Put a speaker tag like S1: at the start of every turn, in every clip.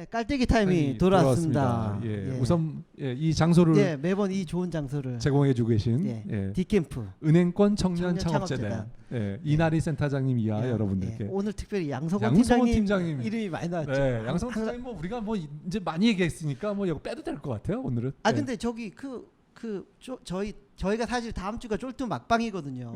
S1: 네, 깔때기 타임이 돌아왔습니다.
S2: 예. 우선 이 장소를
S1: 매번 이 좋은 장소를
S2: 제공해주고 계신
S1: 디캠프
S2: 은행권 청년 창업재단 이나리 센터장님 이하 여러분들께
S1: 오늘 특별히 양성원
S2: 팀장님
S1: 이름이 많이 나왔죠.
S2: 네, 양성원 팀장님 뭐 우리가 뭐 이제 많이 얘기했으니까 뭐 이거 빼도 될 것 같아요 오늘은.
S1: 근데 저기 저희가 사실 다음 주가 쫄뚜 막방이거든요.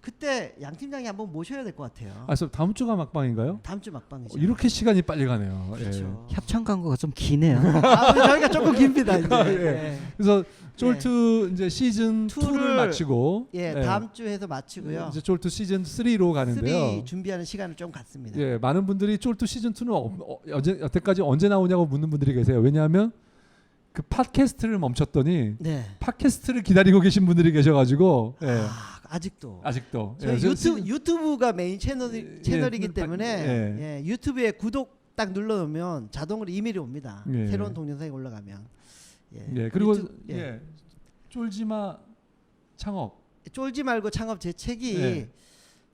S1: 그때 양 팀장이 한번 모셔야 될 것 같아요.
S2: 그래서 다음 주가 막방인가요?
S1: 다음 주 막방이죠.
S2: 이렇게 시간이 빨리 가네요.
S1: 그렇죠.
S3: 협찬 광고가 좀 기네요.
S1: 저희가 조금 깁니다. 이제.
S2: 그래서 쫄투 이제 시즌 2를 마치고
S1: 다음 주 해서 마치고요.
S2: 이제 쫄투 시즌 3로 가는데요.
S1: 3 준비하는 시간을 좀 갖습니다.
S2: 많은 분들이 쫄투 시즌 2는 여태까지 언제 나오냐고 묻는 분들이 계세요. 왜냐하면 그 팟캐스트를 멈췄더니 팟캐스트를 기다리고 계신 분들이 계셔가지고
S1: 아직도
S2: 저희
S1: 유튜브가 메인 채널이기 때문에 유튜브에 구독 딱 눌러놓으면 자동으로 이메일이 옵니다. 새로운 동영상이 올라가면.
S2: 그리고 쫄지마 창업.
S1: 쫄지 말고 창업 제 책이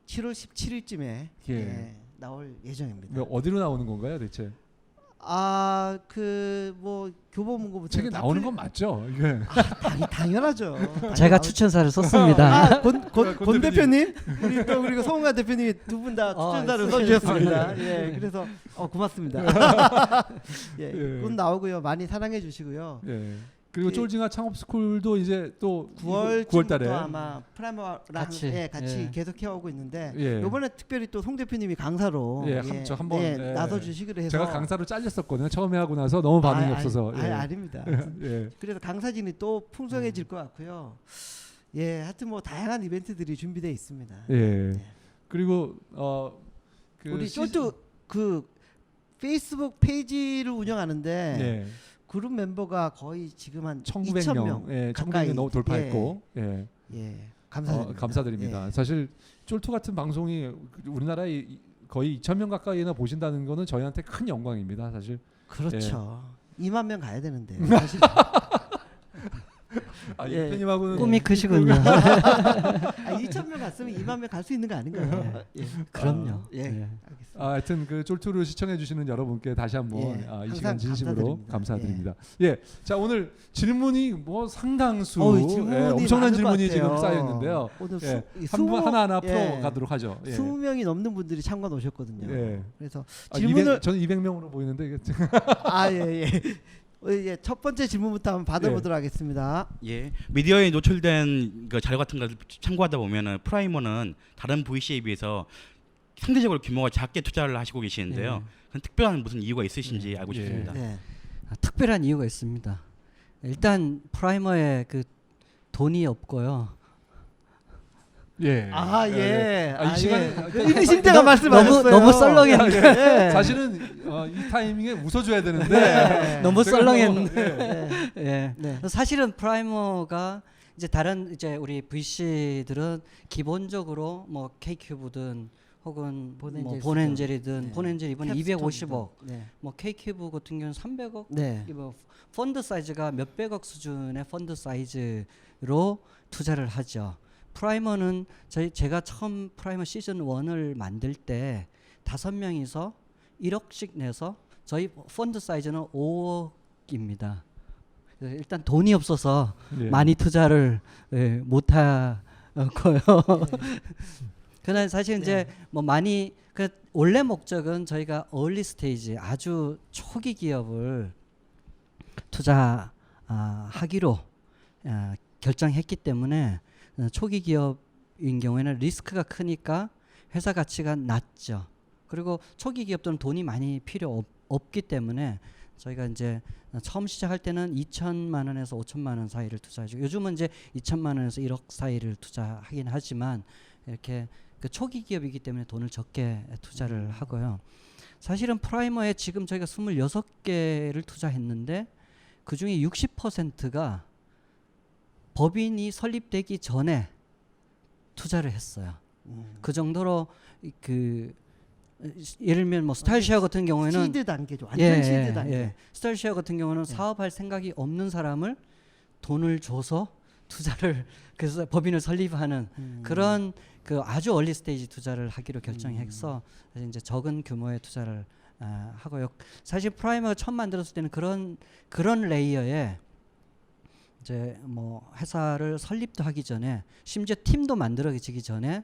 S1: 7월 17일쯤에 나올 예정입니다.
S2: 어디로 나오는 건가요, 대체?
S1: 뭐 교보문고부터
S2: 책에 나오는 건 맞죠? 이게
S1: 당연하죠.
S3: 제가 추천사를 썼습니다.
S1: 권 대표님 그리고 송은가 대표님이 두 분 다 추천사를 써주셨습니다. 그래서 고맙습니다. 곧 나오고요. 많이 사랑해 주시고요.
S2: 그리고 쫄징아 창업스쿨도 이제 또
S1: 9월달에 아마 프라이머랑 같이 계속 해오고 있는데 이번에 특별히 또 송 대표님이 강사로 한번 나서 주시기로 해서
S2: 제가 강사로 잘렸었거든요. 처음에 하고 나서 너무 반응이 없어서.
S1: 아닙니다. 그래서 강사진이 또 풍성해질 것 같고요. 하여튼 뭐 다양한 이벤트들이 준비되어 있습니다.
S2: 그리고
S1: 우리 쫄뚜 그 페이스북 페이지를 운영하는데 그룹 멤버가 거의 지금 한 2,000명 가까이
S2: 1,900명 너무 돌파했고
S1: 감사드립니다.
S2: 사실 쫄투 같은 방송이 우리나라에 거의 2,000명 가까이나 보신다는 거는 저희한테 큰 영광입니다. 사실.
S1: 그렇죠. 2만 명 가야 되는데 사실.
S2: 대표님하고는
S3: 꿈이 크시군요.
S1: 2,000명 갔으면 2만 명 갈 수 있는 거 아닌가요?
S3: 그럼요.
S1: 알겠습니다.
S2: 하여튼 그 쫄투를 시청해 주시는 여러분께 다시 한번 이 시간 진심으로 감사드립니다. 자 오늘 질문이 뭐 상당수 엄청난 질문이 지금 쌓여 있는데요.
S1: 오늘
S2: 하나하나 풀어가도록 하죠.
S1: 20명이 넘는 분들이 참관 오셨거든요. 그래서
S2: 질문을 저는 200명으로 보이는데 이게
S1: 첫 번째 질문부터 한번 받아보도록 하겠습니다.
S4: 미디어에 노출된 그 자료 같은 것을 참고하다 보면은 프라이머는 다른 VC에 비해서 상대적으로 규모가 작게 투자를 하시고 계시는데요. 그건 특별한 무슨 이유가 있으신지 알고 싶습니다.
S3: 특별한 이유가 있습니다. 일단 프라이머에 그 돈이 없고요.
S2: 이 시간
S1: 임신대가 말씀하셨어요.
S3: 너무 썰렁했는데
S2: 사실은 이 타이밍에 웃어줘야 되는데
S3: 너무 썰렁했는데 사실은 프라이머가 이제 다른 이제 우리 VC들은 기본적으로 뭐 K큐브든 혹은 본엔젤이든 본엔젤 이번에 250억, 뭐 K큐브 같은 경우는 300억, 뭐 펀드 사이즈가 몇백억 수준의 펀드 사이즈로 투자를 하죠. 프라이머는 제가 처음 프라이머 시즌 1을 만들 때 5명이서 1억씩 내서 저희 펀드 사이즈는 5억입니다. 일단 돈이 없어서 많이 투자를 못 하고요. 그러나 사실 이제 뭐 많이 원래 목적은 저희가 얼리 스테이지 아주 초기 기업을 투자하기로 결정했기 때문에 초기 기업인 경우에는 리스크가 크니까 회사 가치가 낮죠. 그리고 초기 기업들은 돈이 많이 필요 없기 때문에 저희가 이제 처음 시작할 때는 2천만 원에서 5천만 원 사이를 투자하죠. 요즘은 이제 2천만 원에서 1억 사이를 투자하긴 하지만 이렇게 그 초기 기업이기 때문에 돈을 적게 투자를 하고요. 사실은 프라이머에 지금 저희가 26개를 투자했는데 그중에 60%가 법인이 설립되기 전에 투자를 했어요. 그 정도로 예를 들면 뭐 스타일쉐어 같은 경우에는
S1: 시드 단계죠. 완전 시드 단계.
S3: 스타일쉐어 같은 경우는 사업할 생각이 없는 사람을 돈을 줘서 투자를 그래서 법인을 설립하는 그런 그 아주 얼리 스테이지 투자를 하기로 결정해서 이제 적은 규모의 투자를 하고요. 사실 프라이머가 처음 만들었을 때는 그런 레이어에 이제 뭐 회사를 설립도 하기 전에 심지어 팀도 만들어지기 전에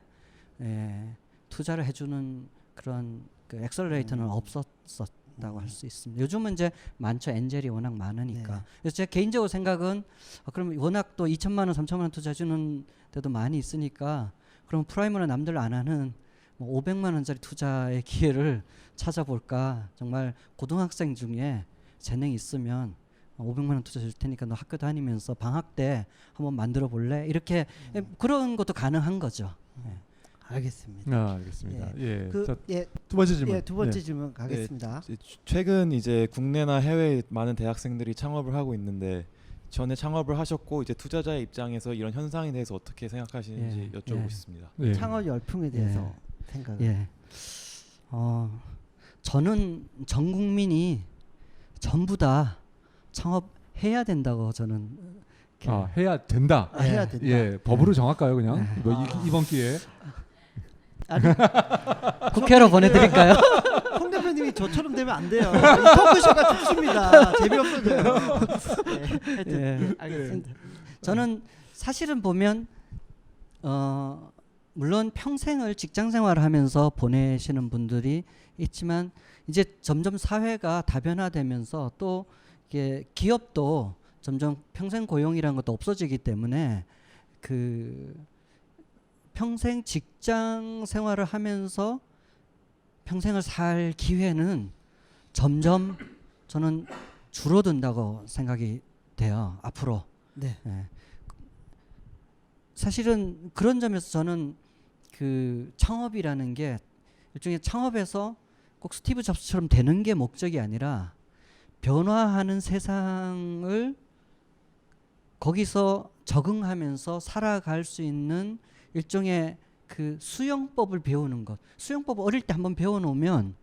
S3: 투자를 해주는 그런 그 엑셀러레이터는 없었다고 할 수 있습니다. 요즘은 이제 많죠. 엔젤이 워낙 많으니까.
S1: 네.
S3: 그래서 제 개인적으로 생각은 그럼 워낙 또 2천만 원, 3천만 원 투자해주는 데도 많이 있으니까 그럼 프라이머는 남들 안 하는 뭐 500만 원짜리 투자의 기회를 찾아볼까. 정말 고등학생 중에 재능이 있으면 500만 원 투자 줄 테니까 너 학교 다니면서 방학 때 한번 만들어 볼래? 이렇게 그런 것도 가능한 거죠.
S1: 알겠습니다.
S2: 알겠습니다. 예.
S1: 그,
S2: 자,
S1: 예,
S2: 두 번째 질문.
S1: 예, 두 번째 질문 가겠습니다.
S5: 최근 이제 국내나 해외 많은 대학생들이 창업을 하고 있는데 전에 창업을 하셨고 이제 투자자의 입장에서 이런 현상에 대해서 어떻게 생각하시는지 여쭤보고 싶습니다.
S2: 예.
S1: 창업 열풍에 대해서 생각을.
S3: 예. 저는 전 국민이 전부 다 창업해야 된다고 저는
S2: 해야 된다.
S1: 해야 된다.
S2: 예, 법으로 정할까요, 그냥? 뭐 이번 기회에.
S1: 아니,
S3: 국회로 보내드릴까요?
S1: 홍 대표님이 저처럼 되면 안 돼요. 이 토크쇼가 좋습니다. 재미없어져요. 하여튼 알겠습니다.
S3: 저는 사실은 보면 물론 평생을 직장 생활을 하면서 보내시는 분들이 있지만 이제 점점 사회가 다변화되면서 또 이게 기업도 점점 평생 고용이라는 것도 없어지기 때문에 그 평생 직장 생활을 하면서 평생을 살 기회는 점점 저는 줄어든다고 생각이 돼요. 앞으로.
S1: 네.
S3: 사실은 그런 점에서 저는 그 창업이라는 게 일종의 창업에서 꼭 스티브 잡스처럼 되는 게 목적이 아니라 변화하는 세상을 거기서 적응하면서 살아갈 수 있는 일종의 그 수영법을 배우는 것. 수영법 어릴 때 한번 배워놓으면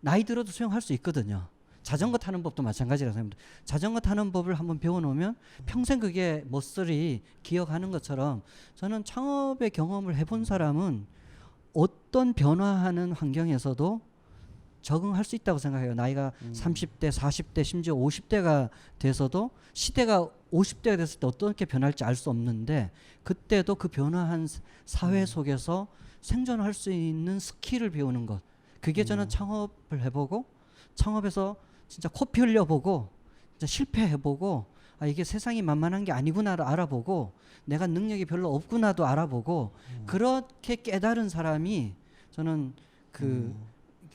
S3: 나이 들어도 수영할 수 있거든요. 자전거 타는 법도 마찬가지라고 생각합니다. 자전거 타는 법을 한번 배워놓으면 평생 그게 머슬이 기억하는 것처럼 저는 창업의 경험을 해본 사람은 어떤 변화하는 환경에서도 적응할 수 있다고 생각해요. 나이가 30대, 40대, 심지어 50대가 돼서도 시대가 50대가 됐을 때 어떻게 변할지 알 수 없는데 그때도 그 변화한 사회 속에서 생존할 수 있는 스킬을 배우는 것. 그게 저는 창업을 해보고 창업에서 진짜 코피 흘려보고 진짜 실패해보고 이게 세상이 만만한 게 아니구나를 알아보고 내가 능력이 별로 없구나도 알아보고 그렇게 깨달은 사람이 저는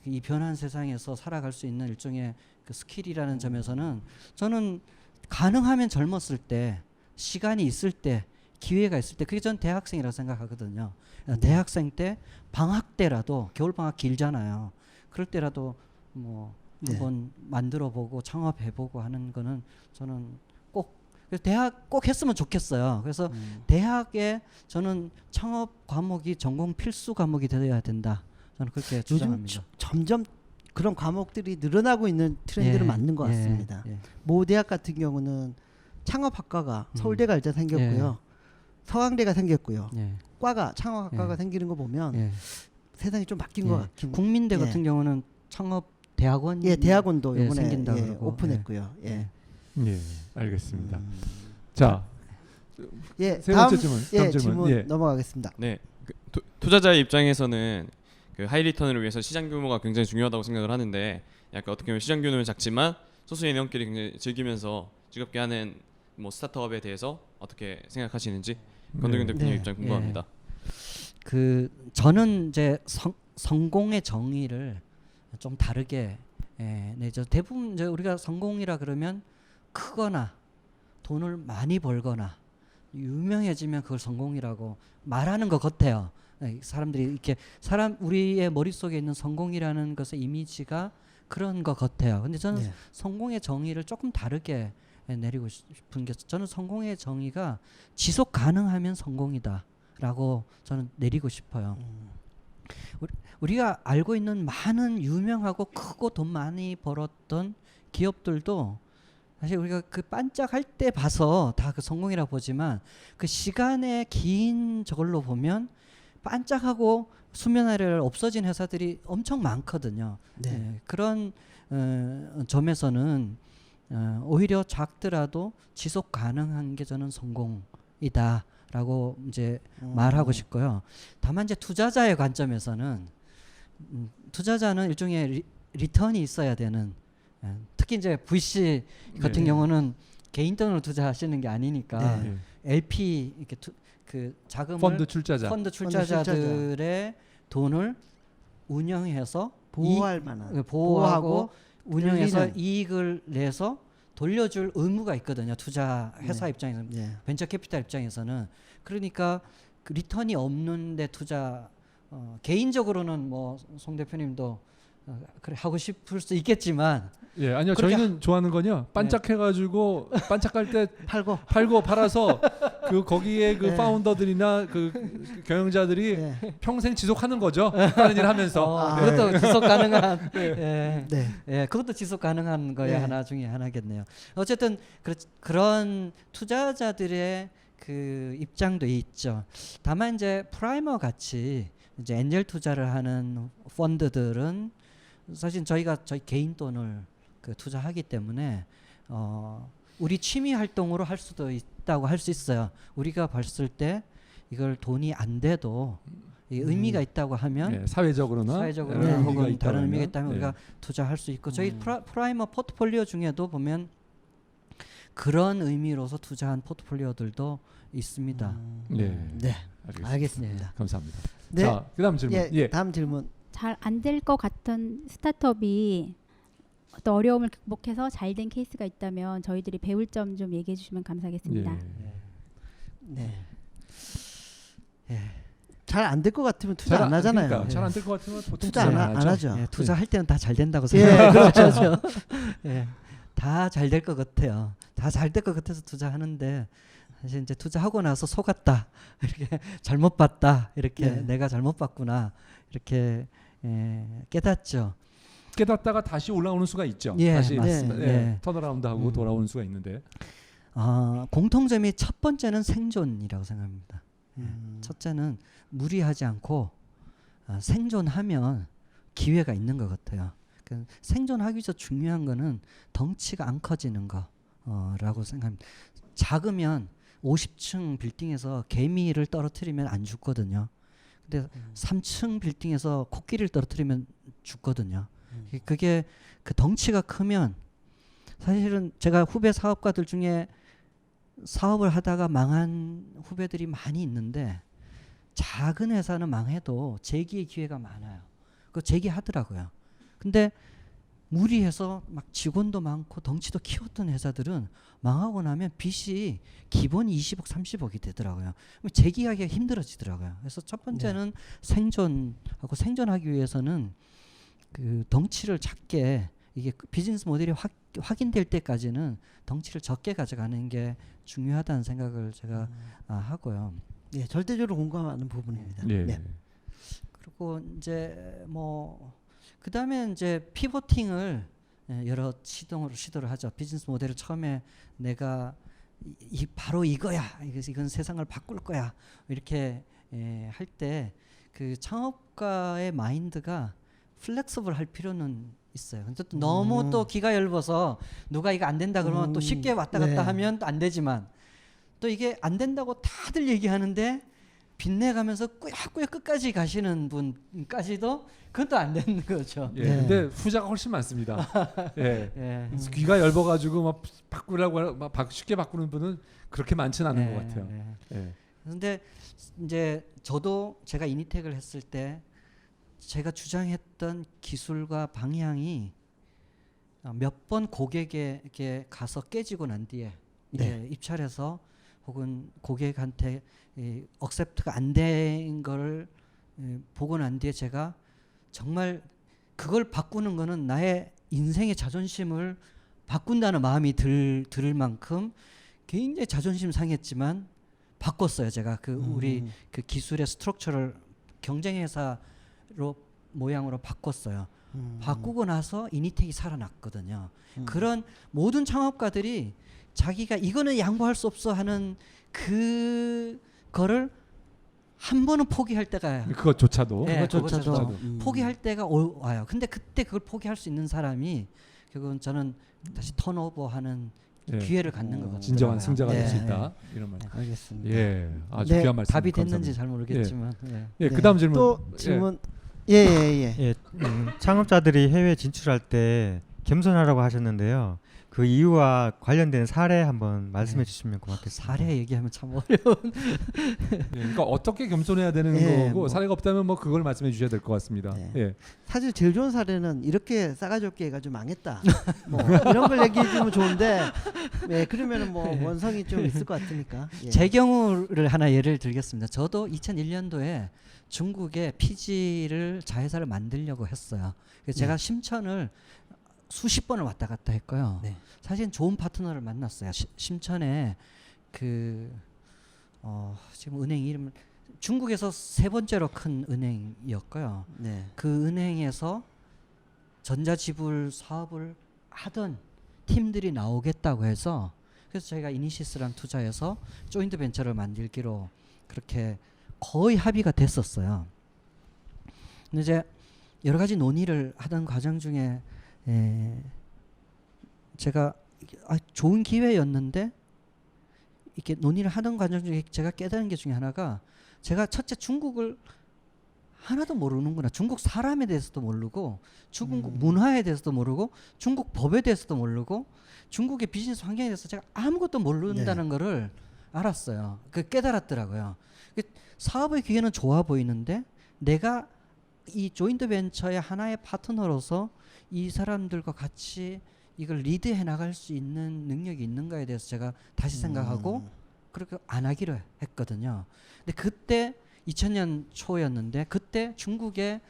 S3: 이 변한 세상에서 살아갈 수 있는 일종의 그 스킬이라는 점에서는 저는 가능하면 젊었을 때 시간이 있을 때 기회가 있을 때 그게 전 대학생이라고 생각하거든요. 대학생 때 방학 때라도 겨울방학 길잖아요. 그럴 때라도 뭐 한번 만들어보고 창업해보고 하는 거는 저는 꼭 대학 꼭 했으면 좋겠어요. 그래서 대학에 저는 창업 과목이 전공 필수 과목이 되어야 된다. 저는 그렇게 주장합니다.
S1: 요즘 점점 그런 과목들이 늘어나고 있는 트렌드는 맞는 것 같습니다. 모 대학 같은 경우는 창업학과가 서울대가 일단 생겼고요. 서강대가 생겼고요. 과가 창업학과가 생기는 거 보면 세상이 좀 바뀐 것 같긴.
S3: 국민대 같은 경우는 창업 대학원
S1: 대학원도 이번에
S3: 생긴다 그러고
S1: 오픈했고요.
S2: 알겠습니다. 자, 세
S1: 다음
S2: 번째 질문. 다음 질문.
S1: 넘어가겠습니다.
S6: 네, 투자자의 입장에서는 그 하이 리턴을 위해서 시장 규모가 굉장히 중요하다고 생각을 하는데 약간 어떻게 보면 시장 규모는 작지만 소수 인원끼리 굉장히 즐기면서 즐겁게 하는 뭐 스타트업에 대해서 어떻게 생각하시는지 권동윤 대표님 입장 궁금합니다.
S3: 그 저는 이제 성공의 정의를 좀 다르게 내죠. 대부분 이제 우리가 성공이라 그러면 크거나 돈을 많이 벌거나 유명해지면 그걸 성공이라고 말하는 것 같아요. 사람들이 이렇게 우리의 머릿속에 있는 성공이라는 것의 이미지가 그런 것 같아요. 근데 저는 성공의 정의를 조금 다르게 내리고 싶은 게 저는 성공의 정의가 지속 가능하면 성공이다라고 저는 내리고 싶어요. 우리가 알고 있는 많은 유명하고 크고 돈 많이 벌었던 기업들도 사실 우리가 그 반짝할 때 봐서 다 그 성공이라고 보지만 그 시간의 긴 저걸로 보면 반짝하고 수면 아래를 없어진 회사들이 엄청 많거든요.
S1: 네.
S3: 예, 그런 점에서는 오히려 작더라도 지속 가능한 게 저는 성공이다라고 이제 말하고 싶고요. 다만 이제 투자자의 관점에서는 투자자는 일종의 리턴이 있어야 되는, 특히 이제 VC 같은
S2: 네.
S3: 경우는 개인 돈으로 투자하시는 게 아니니까
S1: 네.
S3: LP 이렇게 그 자금을
S2: 펀드 출자자.
S3: 펀드 출자자들의 돈을 운영해서
S1: 보호할 만한
S3: 보호하고 운영해서
S1: 늘리는.
S3: 이익을 내서 돌려줄 의무가 있거든요. 투자 회사
S1: 네.
S3: 입장에서는,
S1: 네.
S3: 벤처 캐피탈 입장에서는. 그러니까 그 리턴이 없는데 투자, 개인적으로는 뭐 송 대표님도 그래 하고 싶을 수 있겠지만,
S2: 예, 아니요.
S3: 그렇게
S2: 저희는 좋아하는 건요. 반짝해가지고 반짝할 때
S1: 팔고
S2: 팔아서 그 거기에 그
S1: 네.
S2: 파운더들이나 그 경영자들이
S1: 네.
S2: 평생 지속하는 거죠. 다른 일 하면서.
S3: 그것도 지속 가능한, 예,
S1: 네.
S3: 예, 그것도 지속 가능한 거에
S1: 네.
S3: 하나 중에 하나겠네요. 어쨌든 그런 투자자들의 그 입장도 있죠. 다만 이제 프라이머 같이 이제 엔젤 투자를 하는 펀드들은 사실 저희가 저희 개인 돈을 그 투자하기 때문에 우리 취미 활동으로 할 수도 있다고 할 수 있어요. 우리가 봤을 때 이걸 돈이 안 돼도 이 의미가 있다고 하면
S2: 네, 사회적으로나
S3: 사회적으로
S1: 네.
S2: 의미가
S3: 혹은
S2: 있다고
S3: 다른 의미가
S2: 하면,
S3: 있다면
S2: 네.
S3: 우리가 투자할 수 있고 저희 프라이머 포트폴리오 중에도 보면 그런 의미로서 투자한 포트폴리오들도 있습니다.
S2: 네.
S1: 네.
S2: 알겠습니다.
S1: 알겠습니다.
S2: 감사합니다.
S1: 네.
S2: 자, 그다음 질문.
S1: 예,
S2: 예.
S1: 다음 질문.
S7: 잘 안 될 것 같던 스타트업이 어떤 어려움을 극복해서 잘 된 케이스가 있다면 저희들이 배울 점 좀 얘기해 주시면 감사하겠습니다.
S2: 예.
S1: 네.
S3: 예.
S1: 잘 안 될 것 같으면 투자 안 하잖아요.
S2: 그러니까 잘안 될 것 같으면 보통
S1: 투자 안 하죠.
S3: 예, 투자할 때는 다 잘 된다고
S1: 예,
S3: 생각해요.
S1: 그렇죠.
S3: 예, 다 잘 될 것 같아요. 다 잘 될 것 같아서 투자하는데 사실 이제 투자하고 나서 속았다, 이렇게 잘못 봤다, 이렇게
S1: 네.
S3: 내가 잘못 봤구나, 이렇게 깨닫죠.
S2: 깨닫다가 다시 올라오는 수가 있죠.
S3: 예,
S2: 다시
S3: 맞습니다. 예.
S2: 턴어라운드하고 돌아오는 수가 있는데.
S3: 공통점이 첫 번째는 생존이라고 생각합니다. 첫째는 무리하지 않고 생존하면 기회가 있는 것 같아요. 그러니까 생존하기 위해서 중요한 거는 덩치가 안 커지는 거라고 생각합니다. 작으면 50층 빌딩에서 개미를 떨어뜨리면 안 죽거든요. 근데 3층 빌딩에서 코끼리를 떨어뜨리면 죽거든요. 그게 그 덩치가 크면, 사실은 제가 후배 사업가들 중에 사업을 하다가 망한 후배들이 많이 있는데 작은 회사는 망해도 재기의 기회가 많아요. 그거 재기하더라고요. 근데 무리해서 막 직원도 많고 덩치도 키웠던 회사들은 망하고 나면 빚이 기본이 20억 30억이 되더라고요. 재기하기가 힘들어지더라고요. 그래서 첫 번째는 생존하고, 생존하기 위해서는 그 덩치를 작게, 이게 비즈니스 모델이 확인될 때까지는 덩치를 적게 가져가는 게 중요하다는 생각을 제가 하고요.
S1: 예, 절대적으로 공감하는 부분입니다.
S2: 예.
S1: 네.
S3: 그리고 이제 뭐 그다음에 이제 피보팅을 여러 시도를 하죠. 비즈니스 모델을 처음에 내가 바로 이거야, 이건 세상을 바꿀 거야, 이렇게 할 때 그 창업가의 마인드가 플렉서블 할 필요는 있어요. 근데 또 너무 또 기가 얇아서 누가 이거 안 된다 그러면 또 쉽게 왔다 갔다
S1: 네.
S3: 하면 또 안 되지만, 또 이게 안 된다고 다들 얘기하는데 빚내가면서 꾸역꾸역 끝까지 가시는 분까지도 그건 또 안 되는 거죠.
S2: 예.
S1: 네.
S2: 근데 후자가 훨씬 많습니다. 예.
S3: 예.
S2: 귀가 얇아가지고 막 바꾸려고 막 쉽게 바꾸는 분은 그렇게 많지는 않은 것 같아요. 예.
S3: 그런데 이제 저도 제가 이니텍을 했을 때 제가 주장했던 기술과 방향이 몇 번 고객에게 가서 깨지고 난 뒤에 이제 입찰해서 혹은 고객한테 억셉트가 안 된 걸 보고 난 뒤에 제가 정말 그걸 바꾸는 거는 나의 인생의 자존심을 바꾼다는 마음이 들 만큼 굉장히 자존심 상했지만 바꿨어요. 제가 그 우리 그 기술의 스트럭처를 경쟁회사로 모양으로 바꿨어요. 바꾸고 나서 이니텍이 살아났거든요. 그런 모든 창업가들이 자기가 이거는 양보할 수 없어 하는 그거를 한 번은 포기할 때가
S2: 그것조차도
S3: 네,
S1: 그것조차도
S3: 포기할 때가 와요. 근데 그때 그걸 포기할 수 있는 사람이 결국은 저는 다시 턴오버하는
S2: 예.
S3: 기회를 갖는 거거든요.
S2: 진정한 승자가 될 수
S3: 네.
S2: 있다. 이런 말.
S1: 알겠습니다.
S2: 예, 아주
S1: 네,
S2: 귀한 말씀.
S3: 답이
S2: 감사합니다.
S3: 됐는지 잘 모르겠지만 네.
S2: 예,
S1: 네.
S2: 그다음 질문.
S1: 또 질문. 예예예.
S8: 예, 창업자들이 해외 진출할 때 겸손하라고 하셨는데요. 그 이유와 관련된 사례 한번 말씀해 주시면 고맙겠습니다.
S3: 사례 얘기하면 참 어려운.
S2: 예, 그러니까 어떻게 겸손해야 되는
S1: 예,
S2: 거고
S1: 뭐.
S2: 사례가 없다면 뭐 그걸 말씀해 주셔야 될 것 같습니다.
S1: 네.
S2: 예.
S1: 사실 제일 좋은 사례는 이렇게 싸가지 없게 해가지고 망했다. 뭐 이런 걸 얘기해 주면 좋은데, 네, 그러면은 뭐 원성이 좀 있을 것 같으니까. 예.
S3: 제 경우를 하나 예를 들겠습니다. 저도 2001년도에 중국에 피지를 자회사를 만들려고 했어요. 그래서 제가 심천을 수십 번을 왔다 갔다 했고요.
S1: 네.
S3: 사실 좋은 파트너를 만났어요. 심천에 그 지금 은행 이름은 중국에서 세 번째로 큰 은행이었고요.
S1: 네.
S3: 그 은행에서 전자지불 사업을 하던 팀들이 나오겠다고 해서 그래서 저희가 이니시스랑 투자해서 조인트 벤처를 만들기로 그렇게 거의 합의가 됐었어요. 근데 이제 여러 가지 논의를 하던 과정 중에 제가 좋은 기회였는데 이렇게 논의를 하던 과정 중에 제가 깨달은 게 중에 하나가 제가 첫째 중국을 하나도 모르는구나. 중국 사람에 대해서도 모르고 중국 문화에 대해서도 모르고 중국 법에 대해서도 모르고 중국의 비즈니스 환경에 대해서 제가 아무것도 모른다는 거를 알았어요. 그 깨달았더라고요. 사업의 기회는 좋아 보이는데 내가 이 조인트 벤처의 하나의 파트너로서 이 사람들과 같이 이걸 리드해 나갈 수 있는 능력이 있는가에 대해서 제가 다시 생각하고 그렇게 안 하기로 했거든요. 근데 그때 2000년 초였는데 그때 중국에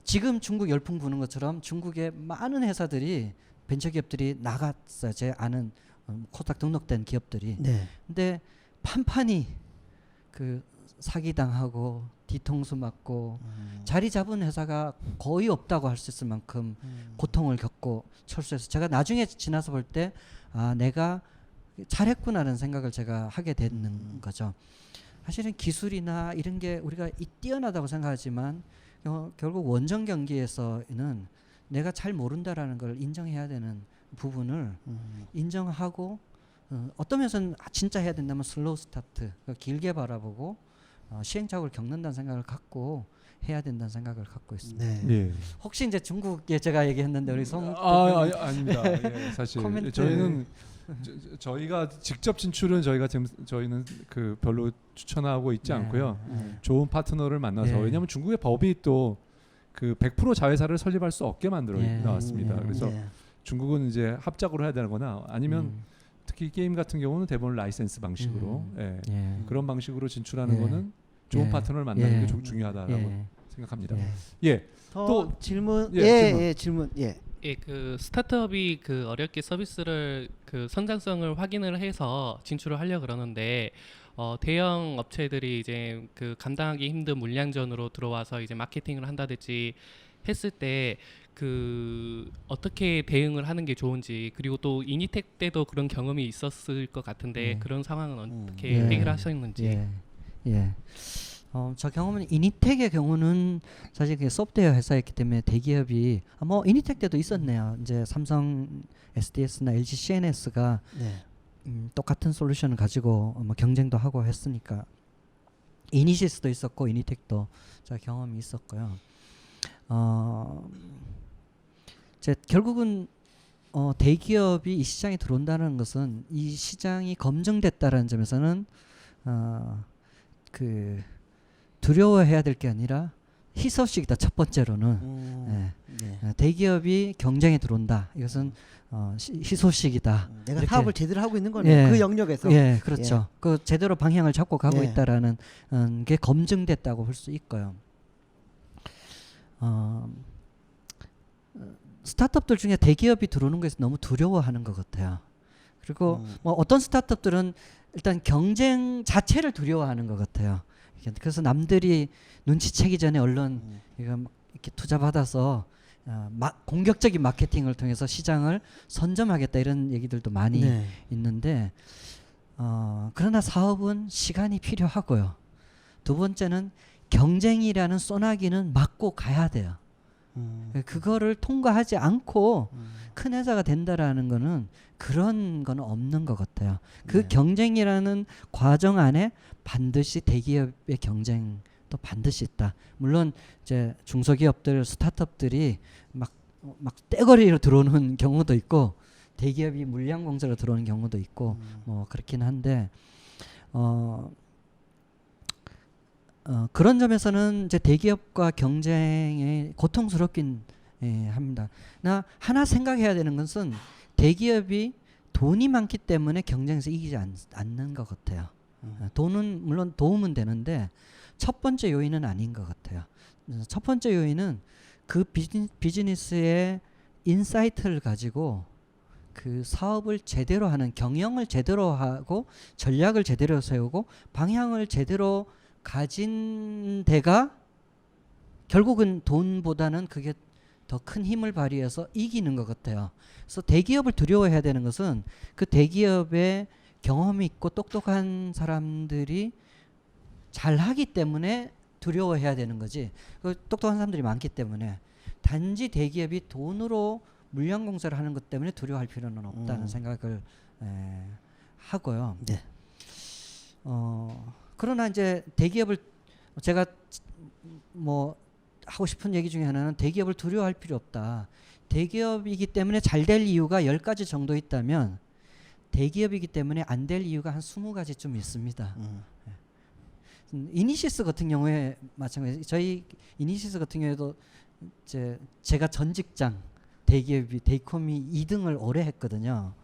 S3: 지금 중국 열풍 부는 것처럼 중국의 많은 회사들이 벤처기업들이 나갔어요. 제 아는 코스닥 등록된 기업들이.
S1: 네.
S3: 근데 판판이 그 사기당하고 뒤통수 맞고 자리 잡은 회사가 거의 없다고 할 수 있을 만큼 고통을 겪고 철수해서 제가 나중에 지나서 볼 때 아 내가 잘했구나라는 생각을 제가 하게 되는 거죠. 사실은 기술이나 이런 게 우리가 뛰어나다고 생각하지만 결국 원정 경기에서는 내가 잘 모른다라는 걸 인정해야 되는 부분을 인정하고 어떤 면에서는 진짜 해야 된다면 슬로우 스타트 길게 바라보고 시행착오를 겪는다는 생각을 갖고 해야 된다는 생각을 갖고 있습니다.
S1: 네.
S2: 예.
S3: 혹시 이제 중국에 제가 얘기했는데 우리 송
S2: 아닙니다. 예, 사실
S3: 코멘트.
S2: 저희는 저희가 직접 진출은 저희는 그 별로 추천하고 있지 않고요. 좋은 파트너를 만나서 왜냐하면 중국의 법이 또 그 100% 자회사를 설립할 수 없게 만들어 나왔습니다. 그래서 중국은 이제 합작으로 해야 되거나 아니면 특히 게임 같은 경우는 대부분 라이센스 방식으로 그런 방식으로 진출하는 거는 좋은 파트너를 만나는 게 중요하다라고 생각합니다. 예.
S1: 또 질문. 질문. 예.
S9: 예, 그 스타트업이 그 어렵게 서비스를 그 성장성을 확인을 해서 진출을 하려 그러는데 대형 업체들이 이제 그 감당하기 힘든 물량전으로 들어와서 이제 마케팅을 한다든지 했을 때 그 어떻게 대응을 하는 게 좋은지 그리고 또 이니텍 때도 그런 경험이 있었을 것 같은데 그런 상황은 어떻게 해결하셨는지.
S3: 저 경험은 이니텍의 경우는 사실 그게 소프트웨어 회사였기 때문에 대기업이 뭐 이니텍 때도 있었네요. 이제 삼성 SDS나 LG CNS가 똑같은 솔루션을 가지고 뭐 경쟁도 하고 했으니까 이니시스도 있었고 이니텍도 저 경험이 있었고요. 결국은 대기업이 이 시장에 들어온다는 것은 이 시장이 검증됐다라는 점에서는 그 두려워해야 될 게 아니라 희소식이다. 첫 번째로는 대기업이 경쟁에 들어온다. 이것은 희소식이다.
S1: 내가
S3: 이렇게.
S1: 사업을 제대로 하고 있는 거네요. 그 영역에서.
S3: 그렇죠. 그 제대로 방향을 잡고 가고 있다라는 게 검증됐다고 볼 수 있고요. 스타트업들 중에 대기업이 들어오는 것에서 너무 두려워하는 것 같아요. 그리고 뭐 어떤 스타트업들은 일단 경쟁 자체를 두려워하는 것 같아요. 그래서 남들이 눈치채기 전에 얼른 이렇게 투자 받아서 공격적인 마케팅을 통해서 시장을 선점하겠다 이런 얘기들도 많이 있는데 그러나 사업은 시간이 필요하고요. 두 번째는 경쟁이라는 소나기는 맞고 가야 돼요. 그거를 통과하지 않고 큰 회사가 된다라는 거는 그런 건 없는 것 같아요. 그
S1: 네.
S3: 경쟁이라는 과정 안에 반드시 대기업의 경쟁도 반드시 있다. 물론 이제 중소기업들, 스타트업들이 막 떼거리로 들어오는 경우도 있고 대기업이 물량 공세로 들어오는 경우도 있고 뭐 그렇긴 한데 그런 점에서는 이제 대기업과 경쟁이 고통스럽긴 합니다. 나 하나 생각해야 되는 것은 대기업이 돈이 많기 때문에 경쟁에서 이기지 않는 것 같아요. 돈은 물론 도움은 되는데 첫 번째 요인은 아닌 것 같아요. 첫 번째 요인은 그 비즈니스의 인사이트를 가지고 그 사업을 제대로 하는, 경영을 제대로 하고 전략을 제대로 세우고 방향을 제대로 가진 데가 결국은 돈보다는 그게 더 큰 힘을 발휘해서 이기는 것 같아요. 그래서 대기업을 두려워해야 되는 것은 그 대기업에 경험이 있고 똑똑한 사람들이 잘하기 때문에 두려워해야 되는 거지. 그 똑똑한 사람들이 많기 때문에 단지 대기업이 돈으로 물량 공세를 하는 것 때문에 두려워할 필요는 없다는 생각을 하고요.
S1: 네.
S3: 그러나 이제 대기업을 제가 뭐 하고 싶은 얘기 중에 하나는 대기업을 두려워할 필요 없다. 대기업이기 때문에 잘 될 이유가 10가지 정도 있다면 대기업이기 때문에 안 될 이유가 한 20가지쯤 있습니다. 이니시스 같은 경우에 마찬가지. 저희 이니시스 같은 경우에도 제가 전 직장 대기업이 데이콤이 2등을 오래 했거든요.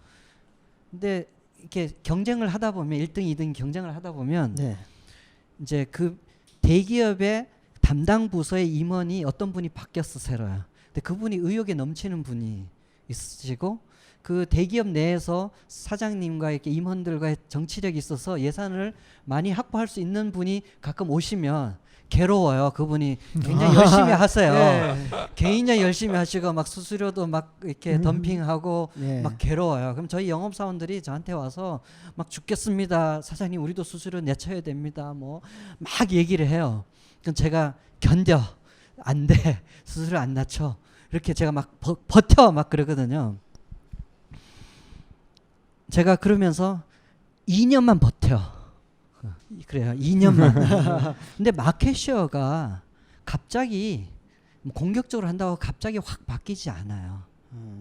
S3: 근데 이렇게 경쟁을 하다 보면 1등, 2등 경쟁을 하다 보면
S1: 네.
S3: 이제 그 대기업의 담당 부서의 임원이 어떤 분이 바뀌었어 새로요. 근데 그분이 의욕에 넘치는 분이 있으시고 그 대기업 내에서 사장님과 이렇게 임원들과의 정치력이 있어서 예산을 많이 확보할 수 있는 분이 가끔 오시면 괴로워요. 그분이 굉장히 열심히 하세요.
S1: 네.
S3: 굉장히 열심히 하시고 막 수수료도 막 이렇게 덤핑하고
S1: 네.
S3: 막 괴로워요. 그럼 저희 영업사원들이 저한테 와서 막 죽겠습니다. 사장님 우리도 수수료 내쳐야 됩니다. 뭐 막 얘기를 해요. 그럼 제가 견뎌. 안 돼. 수수료 안 낮춰. 이렇게 제가 막 버텨 막 그러거든요. 제가 그러면서 2년만 버텨. 그래요. 2년만. 근데 마켓쉐어가 갑자기 공격적으로 한다고 갑자기 확 바뀌지 않아요.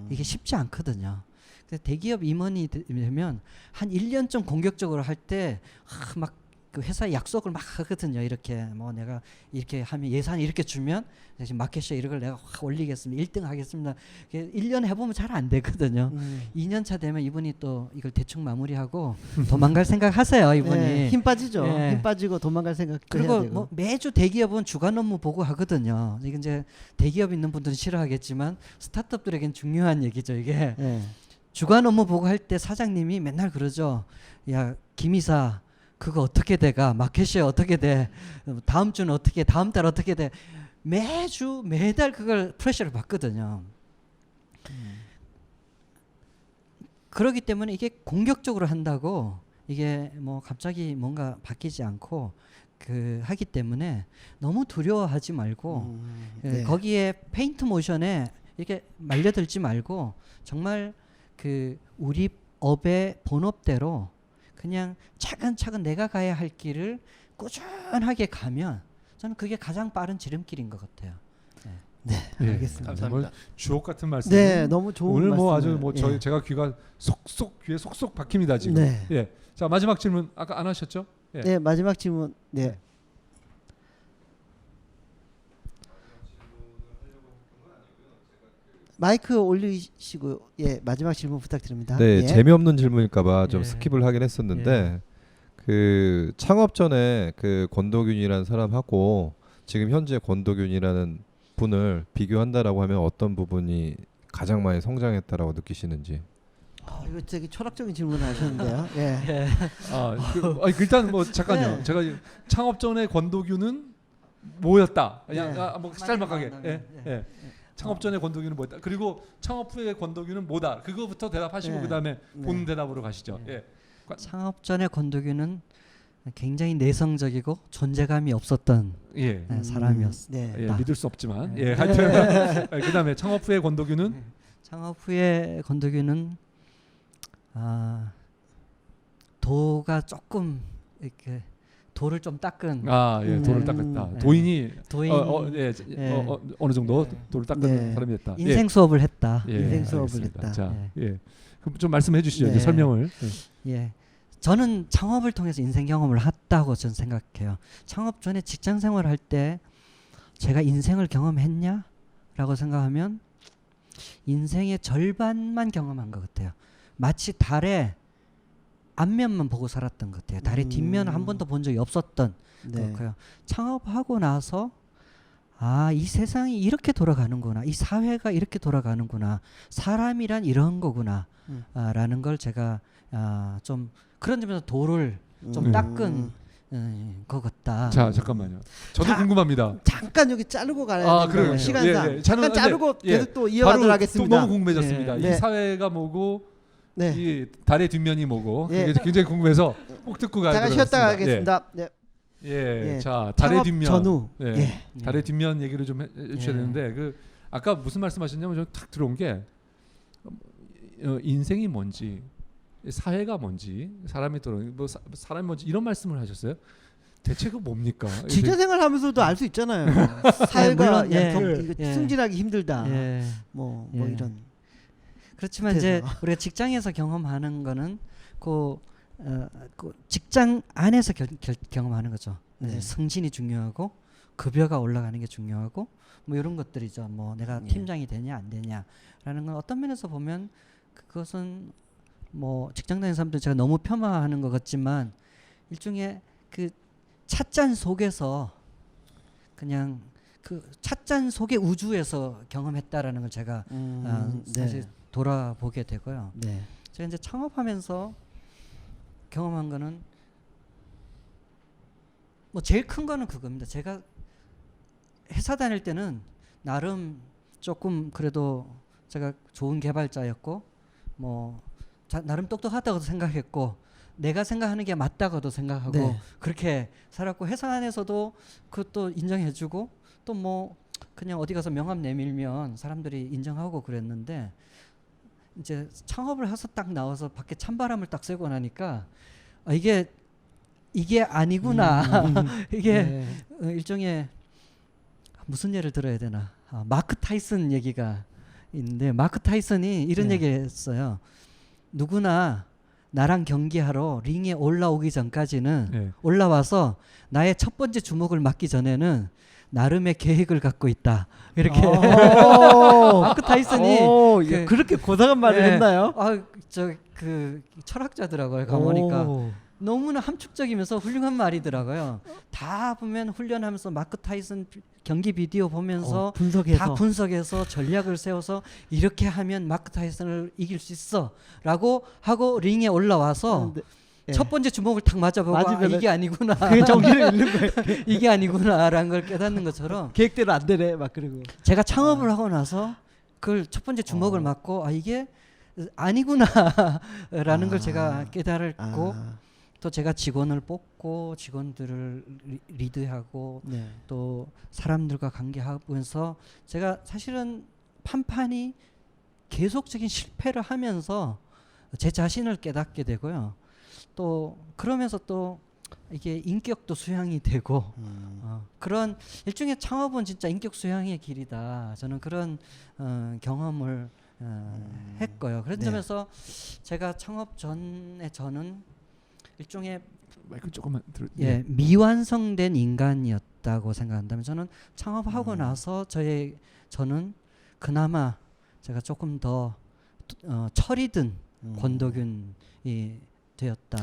S3: 이게 쉽지 않거든요. 근데 대기업 임원이 되면 한 1년쯤 공격적으로 할 때 막 그 회사에 약속을 막 하거든요. 이렇게 뭐 내가 이렇게 하면 예산이 이렇게 주면 지금 마켓쉐어 이걸 내가 확 올리겠습니다. 1등 하겠습니다. 1년 해보면 잘 안 되거든요. 2년 차 되면 이분이 또 이걸 대충 마무리하고 도망갈 생각하세요. 이분이.
S1: 네, 힘 빠지죠.
S3: 네.
S1: 힘 빠지고 도망갈 생각.
S3: 그리고 뭐 매주 대기업은 주간 업무 보고 하거든요. 이게 이제 대기업 있는 분들은 싫어하겠지만 스타트업들에겐 중요한 얘기죠. 이게
S1: 네.
S3: 주간 업무 보고 할 때 사장님이 맨날 그러죠. 야 김이사 그거 어떻게 돼가? 마켓쉐어 어떻게 돼? 다음 주는 어떻게? 다음 달 어떻게 돼? 매달 그걸 프레셔를 받거든요. 그렇기 때문에 이게 공격적으로 한다고 이게 뭐 갑자기 뭔가 바뀌지 않고 그 하기 때문에 너무 두려워하지 말고
S1: 네.
S3: 거기에 페인트 모션에 이렇게 말려들지 말고 정말 그 우리 업의 본업대로 그냥 차근차근 내가 가야 할 길을 꾸준하게 가면 저는 그게 가장 빠른 지름길인 것 같아요.
S1: 네,
S2: 예,
S1: 알겠습니다.
S9: 감사합니다.
S2: 주옥 같은 말씀.
S1: 네, 너무 좋은
S2: 오늘 뭐
S1: 말씀을,
S2: 아주 뭐
S1: 예.
S2: 저희 제가 귀에 속속 박힙니다 지금.
S1: 네.
S2: 예. 자 마지막 질문 아까 안 하셨죠? 예.
S1: 네, 마지막 질문. 네. 마이크 올리시고 예 마지막 질문 부탁드립니다.
S10: 네,
S1: 예.
S10: 재미없는 질문일까봐 좀
S3: 예.
S10: 스킵을 하긴 했었는데 그 창업 전에 그 권도균이라는 사람하고 지금 현재 권도균이라는 분을 비교한다라고 하면 어떤 부분이 가장 많이 성장했다라고 느끼시는지.
S1: 이거 되게 철학적인 질문을 하셨는데요. 예.
S2: 일단 뭐 잠깐요.
S1: 네.
S2: 제가 창업 전에 권도균은 뭐였다. 그냥
S1: 네.
S2: 뭐 짤막하게.
S3: 맞아요.
S2: 예. 예. 창업 전에 권도균은 뭐였다. 그리고 창업 후에 권도균은 뭐다. 그거부터 대답하시고
S1: 네.
S2: 그다음에
S1: 네.
S2: 본 대답으로 가시죠.
S3: 네.
S2: 예.
S3: 창업 전에 권도균은 굉장히 내성적이고 존재감이 없었던
S2: 예.
S3: 사람이었습니다.
S1: 네.
S2: 예, 믿을 수 없지만 예, 하여튼 그다음에 창업 후에 권도규는
S3: 창업 후에 권도규는 도가 조금 이렇게 도를 좀 닦은
S2: 돌을 닦았다.
S3: 네.
S2: 도인이
S3: 도인
S2: 어느 정도
S3: 네.
S2: 돌을 닦은
S1: 네.
S2: 사람이 됐다.
S3: 인생 수업을 했다.
S2: 예,
S1: 인생 수업을
S2: 알겠습니다.
S1: 했다.
S2: 자,
S3: 예.
S2: 예. 그럼 좀 말씀해 주시죠.
S1: 네.
S2: 이제 설명을.
S3: 예. 저는 창업을 통해서 인생 경험을 했다고 저는 생각해요. 창업 전에 직장 생활을 할 때 제가 인생을 경험했냐라고 생각하면 인생의 절반만 경험한 것 같아요. 마치 달의 앞면만 보고 살았던 것 같아요. 달의 뒷면을 한 번도 본 적이 없었던
S1: 네.
S3: 그렇고요. 창업하고 나서 이 세상이 이렇게 돌아가는구나. 이 사회가 이렇게 돌아가는구나. 사람이란 이런 거구나. 라는 걸 제가 좀 그런 점에서 도를 좀 닦은 것 같다.
S2: 자, 잠깐만요. 저도 궁금합니다.
S1: 잠깐 여기 자르고 가야
S2: 그래요.
S1: 돼요. 시간상.
S2: 예.
S1: 잠깐 자르고
S2: 예.
S1: 계속 또 이어가도록
S2: 바로
S1: 하겠습니다.
S2: 또 너무 궁금해졌습니다.
S1: 네.
S2: 이 사회가 뭐고
S1: 네.
S2: 이 달의 뒷면이 뭐고
S1: 예.
S2: 그게 굉장히 궁금해서 꼭 듣고 가야
S1: 잠깐 쉬었다 가겠습니다. 네.
S2: 예.
S1: 예.
S2: 자, 달의
S1: 창업
S2: 뒷면.
S1: 전후.
S2: 예.
S1: 예.
S2: 달의 뒷면 얘기를 좀 해주셔야 되는데 아까 무슨 말씀하셨냐면 저 탁 들어온 게 인생이 뭔지 사회가 뭔지 사람이 사람이 뭔지 이런 말씀을 하셨어요. 대체 그 뭡니까?
S1: 직장생활 하면서도 알 수 있잖아요. 사회가
S3: 물론, 예.
S1: 이거
S3: 예.
S1: 승진하기 힘들다.
S3: 예.
S1: 뭐
S3: 예.
S1: 이런.
S3: 그렇지만 이제 우리가 직장에서 경험하는 거는 그 직장 안에서 경험하는 거죠.
S1: 네.
S3: 승진이 중요하고 급여가 올라가는 게 중요하고 뭐 이런 것들이죠. 뭐 내가 팀장이 되냐 안 되냐라는 건 어떤 면에서 보면 그것은 뭐 직장 다니는 사람들 제가 너무 폄하하는 것 같지만 일종의 그 찻잔 속에서 그냥 그 찻잔 속의 우주에서 경험했다라는 걸 제가 사실
S1: 네.
S3: 돌아보게 되고요.
S1: 네.
S3: 제가 이제 창업하면서 경험한 거는 뭐 제일 큰 거는 그겁니다. 제가 회사 다닐 때는 나름 조금 그래도 제가 좋은 개발자였고 뭐 나름 똑똑하다고도 생각했고 내가 생각하는 게 맞다고도 생각하고
S1: 네.
S3: 그렇게 살았고 회사 안에서도 그것도 인정해주고 또 뭐 그냥 어디 가서 명함 내밀면 사람들이 인정하고 그랬는데 이제 창업을 해서 딱 나와서 밖에 찬바람을 딱 쐬고 나니까 이게 아니구나. 이게 일종의 무슨 예를 들어야 되나. 마크 타이슨 얘기가 있는데 마크 타이슨이 이런 얘기했어요. 누구나 나랑 경기하러 링에 올라오기 전까지는 올라와서 나의 첫 번째 주먹을 맞기 전에는 나름의 계획을 갖고 있다. 이렇게 마크 타이슨이
S1: 그렇게 고상한 말을 했나요?
S3: 저 그 철학자더라고요. 가보니까 너무나 함축적이면서 훌륭한 말이더라고요. 다 보면 훈련하면서 마크 타이슨 경기 비디오 보면서 다 분석해서 전략을 세워서 이렇게 하면 마크 타이슨을 이길 수 있어라고 하고 링에 올라와서 첫 번째 주먹을 탁 맞아보고 이게 아니구나.
S1: 그게 정신을 잃는 거예요.
S3: 이게 아니구나라는 걸 깨닫는 것처럼
S1: 계획대로 안 되네. 막 그리고
S3: 제가 창업을 하고 나서 그걸 첫 번째 주먹을 맞고 이게 아니구나라는 걸 제가 깨달았고 또 제가 직원을 뽑고 직원들을 리드하고 또 사람들과 관계하면서 제가 사실은 판판이 계속적인 실패를 하면서 제 자신을 깨닫게 되고요. 또 그러면서 또 이게 인격도 수양이 되고 그런 일종의 창업은 진짜 인격 수양의 길이다. 저는 그런 경험을 했고요. 그런 점에서 제가 창업 전에 저는 일종의
S2: 마이크 조금만
S3: 미완성된 인간이었다고 생각한다면 저는 창업하고 나서 저는 그나마 제가 조금 더 철이 든 권도균이 되었다.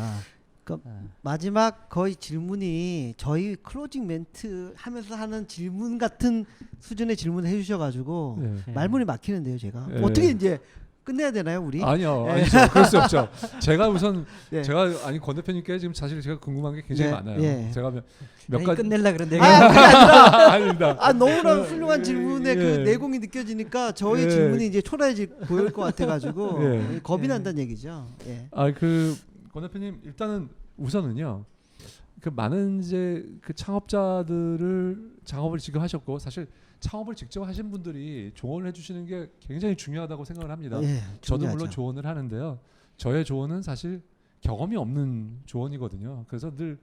S1: 그러니까 마지막 거의 질문이 저희 클로징 멘트 하면서 하는 질문 같은 수준의 질문을 해주셔가지고 말문이 막히는데요, 제가 어떻게 이제 끝내야 되나요, 우리?
S2: 아니요, 아니죠. 그럴 수 없죠. 제가 우선 제가 권 대표님께 지금 사실 제가 궁금한 게 굉장히 많아요. 제가 몇 가지
S3: 끝낼라 그런데
S1: 그게 아니라
S2: 아닙니다.
S1: 너무나 훌륭한 질문의 그 내공이 느껴지니까 저희 질문이 이제 초라해질 보일 것 같아가지고 겁이 난다는 얘기죠.
S2: 권 대표님 일단은 우선은요. 그 많은 이제 그 창업자들을 창업을 지금 하셨고 사실 창업을 직접 하신 분들이 조언을 해주시는 게 굉장히 중요하다고 생각을 합니다.
S1: 예,
S2: 저도
S1: 중요하죠.
S2: 물론 조언을 하는데요. 저의 조언은 사실 경험이 없는 조언이거든요. 그래서 늘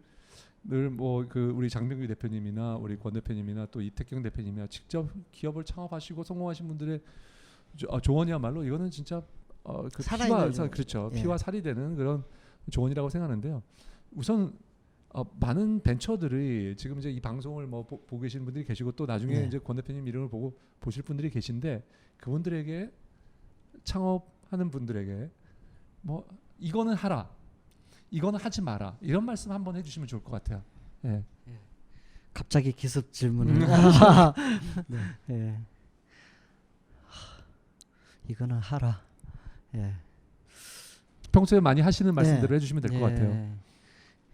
S2: 뭐 그 우리 장병규 대표님이나 우리 권 대표님이나 또 이택경 대표님이나 직접 기업을 창업하시고 성공하신 분들의 조언이야말로 이거는 진짜 그
S1: 살아있는
S2: 피와 그렇죠.
S1: 예.
S2: 피와 살이 되는 그런 조언이라고 생각하는데요. 우선 많은 벤처들이 지금 이제 이 방송을 뭐 보고 계시는 분들이 계시고 또 나중에
S1: 네.
S2: 이제 권 대표님 이름을 보고 보실 분들이 계신데 그분들에게 창업하는 분들에게 뭐 이거는 하라, 이거는 하지 마라 이런 말씀 한번 해주시면 좋을 것 같아요. 예.
S3: 갑자기 기습 질문을. 네. 예. 이거는 하라. 예.
S2: 평소에 많이 하시는 말씀들을 해주시면 될 것 같아요.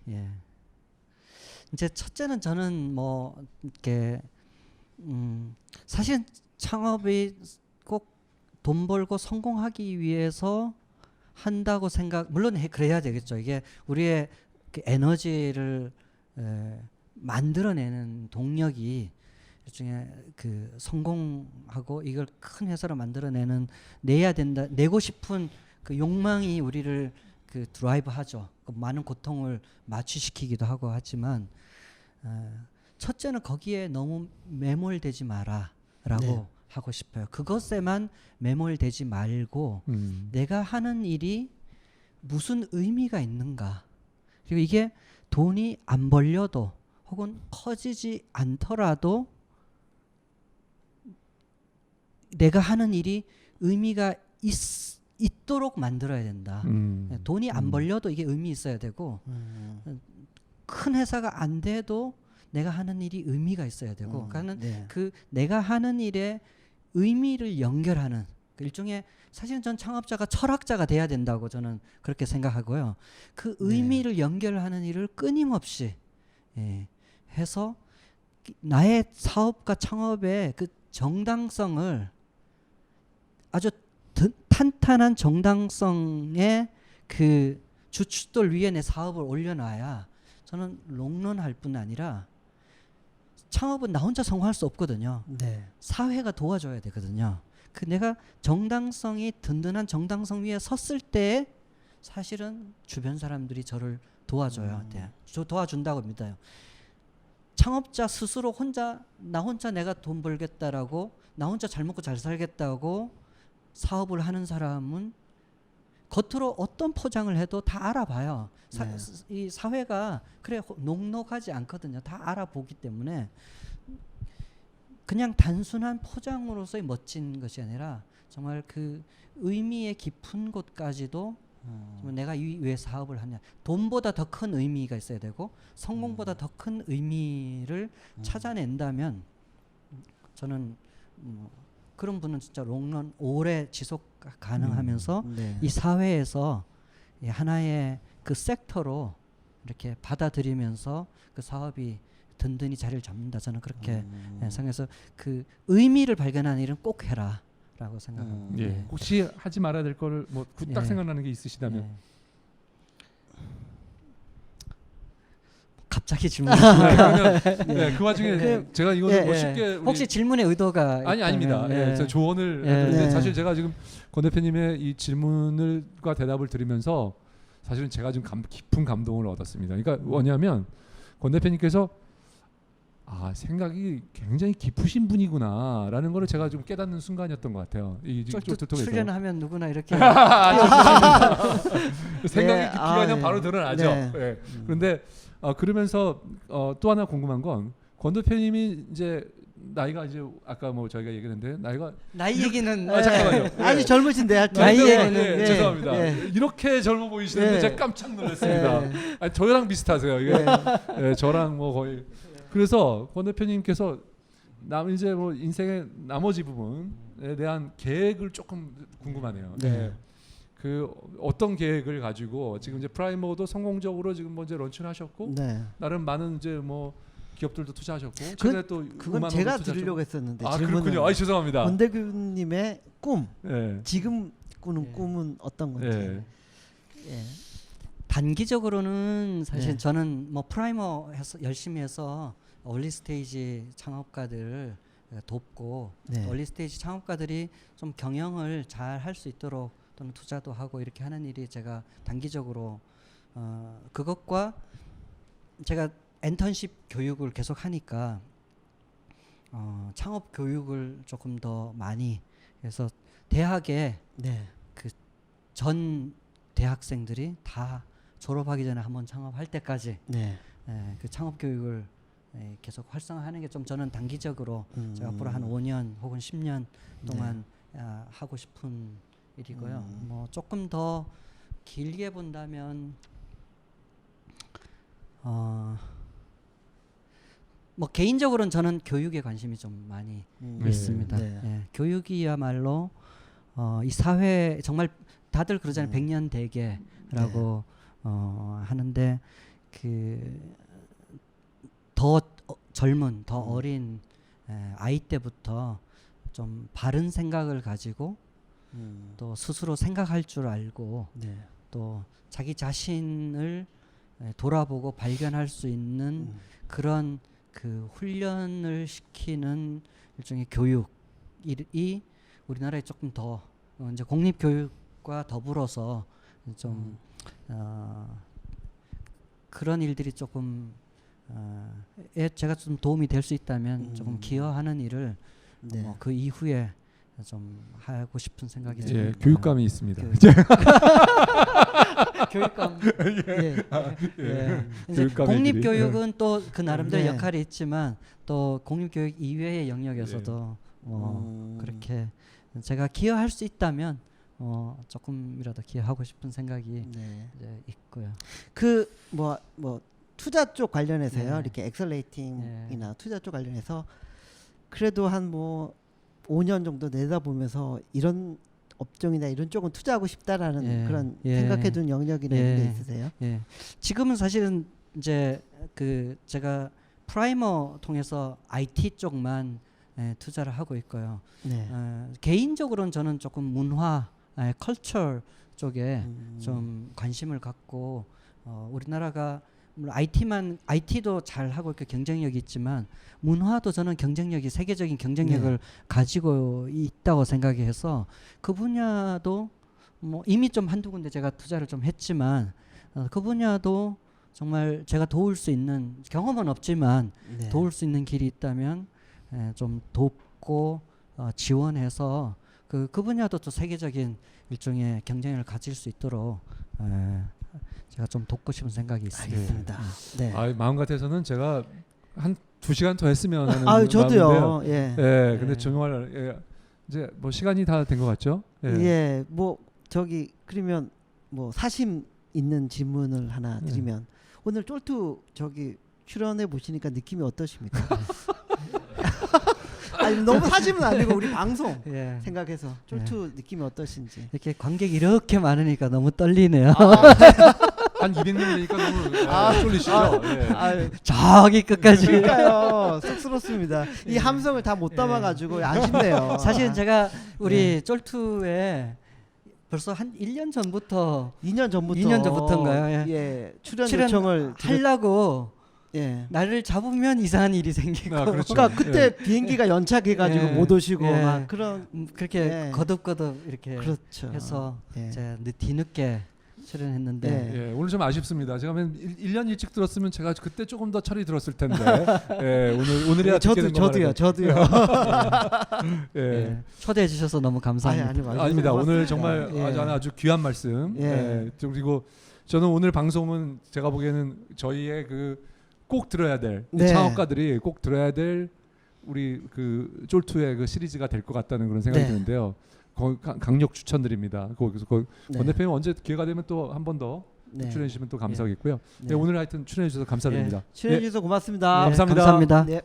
S3: 예. 이제 첫째는 저는 뭐 이렇게 사실 창업이 꼭 돈 벌고 성공하기 위해서 한다고 물론 그래야 되겠죠. 이게 우리의 그 에너지를 만들어내는 동력이 일종의 그 성공하고 이걸 큰 회사로 내고 싶은 그 욕망이 우리를 그 드라이브하죠. 그 많은 고통을 마취시키기도 하고 하지만 첫째는 거기에 너무 매몰되지 마라라고
S1: 네.
S3: 하고 싶어요. 그것에만 매몰되지 말고 내가 하는 일이 무슨 의미가 있는가. 그리고 이게 돈이 안 벌려도 혹은 커지지 않더라도 내가 하는 일이 의미가 있도록 만들어야 된다. 돈이 안 벌려도 이게 의미 있어야 되고 큰 회사가 안 돼도 내가 하는 일이 의미가 있어야 되고 그러니까
S1: 네.
S3: 그 내가 하는 일에 의미를 연결하는 그 일종의 사실은 전 창업자가 철학자가 돼야 된다고 저는 그렇게 생각하고요. 그 의미를 연결하는 일을 끊임없이 해서 나의 사업과 창업의 그 정당성을 아주 탄탄한 정당성의 그 주춧돌 위에 내 사업을 올려놔야 저는 롱런할 뿐 아니라 창업은 나 혼자 성공할 수 없거든요.
S1: 네.
S3: 사회가 도와줘야 되거든요. 그 내가 정당성이 든든한 정당성 위에 섰을 때 사실은 주변 사람들이 저를 도와줘요. 저 도와준다고 믿어요. 창업자 스스로 나 혼자 내가 돈 벌겠다라고 나 혼자 잘 먹고 잘 살겠다고 사업을 하는 사람은 겉으로 어떤 포장을 해도 다 알아봐요. 이 사회가 그래 녹록하지 않거든요. 다 알아보기 때문에 그냥 단순한 포장으로서의 멋진 것이 아니라 정말 그 의미의 깊은 곳까지도 정말 내가 왜 사업을 하냐. 돈보다 더 큰 의미가 있어야 되고 성공보다 더 큰 의미를 찾아낸다면 저는 그런 분은 진짜 롱런 오래 지속 가능하면서 이 사회에서 하나의 그 섹터로 이렇게 받아들이면서 그 사업이 든든히 자리를 잡는다. 저는 그렇게 생각해서 그 의미를 발견하는 일은 꼭 해라라고 생각합니다.
S2: 예. 혹시 하지 말아야 될 거를 뭐 딱 생각나는 게 있으시다면
S3: 갑자기 질문.
S2: 그 와중에 제가 이거는 뭐 쉽게
S3: 혹시 질문의 의도가
S2: 아닙니다. 그래서 조언을 사실 제가 지금 권 대표님의 이 질문과 대답을 들으면서 사실은 제가 좀 깊은 감동을 얻었습니다. 그러니까 뭐냐면 권 대표님께서 생각이 굉장히 깊으신 분이구나라는 거를 제가 좀 깨닫는 순간이었던 것 같아요. 이
S3: 출연하면 누구나 이렇게
S2: 생각이 깊이가 그냥 바로 드러나죠. 그런데 그러면서 또 하나 궁금한 건 권 대표님이 이제 나이가 이제 아까 뭐 저희가 얘기했는데
S3: 나이 얘기는
S2: 잠깐만요.
S1: 아주 젊으신데
S3: 나이 얘기는
S2: 죄송합니다. 이렇게 젊어 보이시는데 제가 깜짝 놀랐습니다. 저랑 비슷하세요. 이게 저랑 뭐 거의 그래서 권 대표님께서 이제 뭐 인생의 나머지 부분에 대한 계획을 조금 궁금하네요. 그 어떤 계획을 가지고 지금 이제 프라이머도 성공적으로 지금 먼저 런칭을 하셨고 나름 많은 이제 뭐 기업들도 투자하셨고 최근에 또
S1: 그건 제가 드리려고 했었는데
S2: 그렇군요. 죄송합니다.
S1: 권 대표님의 꿈 지금 꾸는 꿈은 어떤 건지
S3: 단기적으로는 사실
S1: 네.
S3: 저는 뭐 프라이머 해서 열심히 해서 얼리 스테이지 창업가들 돕고
S1: 네.
S3: 얼리 스테이지 창업가들이 좀 경영을 잘 할 수 있도록 또는 투자도 하고 이렇게 하는 일이 제가 단기적으로 그것과 제가 엔턴십 교육을 계속 하니까 창업 교육을 조금 더 많이 해서 대학에
S1: 네.
S3: 그 전 대학생들이 다 졸업하기 전에 한번 창업할 때까지
S1: 네.
S3: 그 창업 교육을 계속 활성화하는 게 좀 저는 단기적으로 제가 앞으로 한 5년 혹은 10년 동안 하고 싶은 일이고요. 뭐 조금 더 길게 본다면 뭐 개인적으로는 저는 교육에 관심이 좀 많이 있습니다.
S1: 네.
S3: 예, 교육이야말로 이 사회 정말 다들 그러잖아요. 100년 대계라고 하는데 그 더 젊은 더 어린 아이 때부터 좀 바른 생각을 가지고 또 스스로 생각할 줄 알고
S1: 네.
S3: 또 자기 자신을 돌아보고 발견할 수 있는 그런 그 훈련을 시키는 일종의 교육이 우리나라에 조금 더 이제 공립교육과 더불어서 좀 그런 일들이 조금 제가 좀 도움이 될 수 있다면 조금 기여하는 일을
S1: 네.
S3: 그 이후에 좀 하고 싶은 생각이 좀
S2: 예, 교육감이 있습니다.
S3: 교육감. 이제
S2: 교육감의
S3: 공립교육은 또 그 나름대로
S1: 네.
S3: 역할이 있지만 또 공립교육 이외의 영역에서도 그렇게 제가 기여할 수 있다면 조금이라도 기여하고 싶은 생각이
S1: 네.
S3: 이제 있고요.
S1: 그 뭐 투자 쪽 관련해서요.
S3: 네.
S1: 이렇게 엑셀레이팅이나 투자 쪽 관련해서 그래도 한 뭐 5년 정도 내다보면서 이런 업종이나 이런 쪽은 투자하고 싶다라는 그런 생각해둔 영역이나 이런 게 있으세요?
S3: 예. 지금은 사실은 이제 그 제가 프라이머 통해서 IT 쪽만 투자를 하고 있고요.
S1: 네.
S3: 개인적으로는 저는 조금 문화, 컬처 쪽에 좀 관심을 갖고 우리나라가 물론 IT도 잘 하고 있고 경쟁력이 있지만 문화도 저는 경쟁력이 세계적인 경쟁력을 가지고 있다고 생각해서 그 분야도 뭐 이미 좀 한두 군데 제가 투자를 좀 했지만 그 분야도 정말 제가 도울 수 있는 경험은 없지만 도울 수 있는 길이 있다면 좀 돕고 지원해서 그 분야도 또 세계적인 일종의 경쟁력을 가질 수 있도록 제가 좀 돕고 싶은 생각이 있습니다.
S1: 알겠습니다. 네.
S2: 마음 같아서는 제가 한 2시간 더 했으면 하는
S1: 저도요.
S2: 마음인데요.
S1: 예.
S2: 근데 정말 이제 뭐 시간이 다 된 것 같죠?
S1: 예. 뭐 저기 그러면 뭐 사심 있는 질문을 하나 드리면 오늘 쫄투 저기 출연해 보시니까 느낌이 어떠십니까? 아니 너무 사심은 아니고 우리 방송 생각해서 쫄투 느낌이 어떠신지.
S3: 이렇게 관객이 이렇게 많으니까 너무 떨리네요.
S2: 한 200명 되니까 너무 쫄리시죠?
S3: 저기 끝까지.
S1: 그러니까요. 쑥스럽습니다. 이 함성을 다 못 담아가지고 아쉽네요.
S3: 사실은 제가 우리 쫄투에 벌써 한 1년 전부터
S1: 2년 전부터인가요? 출연 요청을
S3: 하려고 나를 잡으면 이상한 일이 생기고
S2: 그렇죠.
S1: 그러니까 그때 비행기가 연착해가지고 못 오시고 막 그런
S3: 그렇게 거듭거듭 이렇게
S1: 그렇죠.
S3: 해서 제가 뒤늦게 출연했는데
S2: 오늘 좀 아쉽습니다. 제가 1년 일찍 들었으면 제가 그때 조금 더 철이 들었을 텐데 오늘이야
S1: 저도요.
S3: 초대해 주셔서 너무 감사합니다.
S2: 아닙니다. 오늘 정말 아주 귀한 말씀. 그리고 저는 오늘 방송은 제가 보기에는 저희의 꼭 들어야 될 창업가들이 꼭 들어야 될 우리 그 쫄투의 그 시리즈가 될 것 같다는 그런 생각이 드는데요. 강력 추천드립니다. 거기서 권 대표님 언제 기회가 되면 또 한 번 더 출연해 주시면 또 감사하겠고요. 오늘 하여튼 출연해 주셔서 감사드립니다.
S1: 출연해 주셔서 고맙습니다.
S2: 감사합니다.
S1: 네.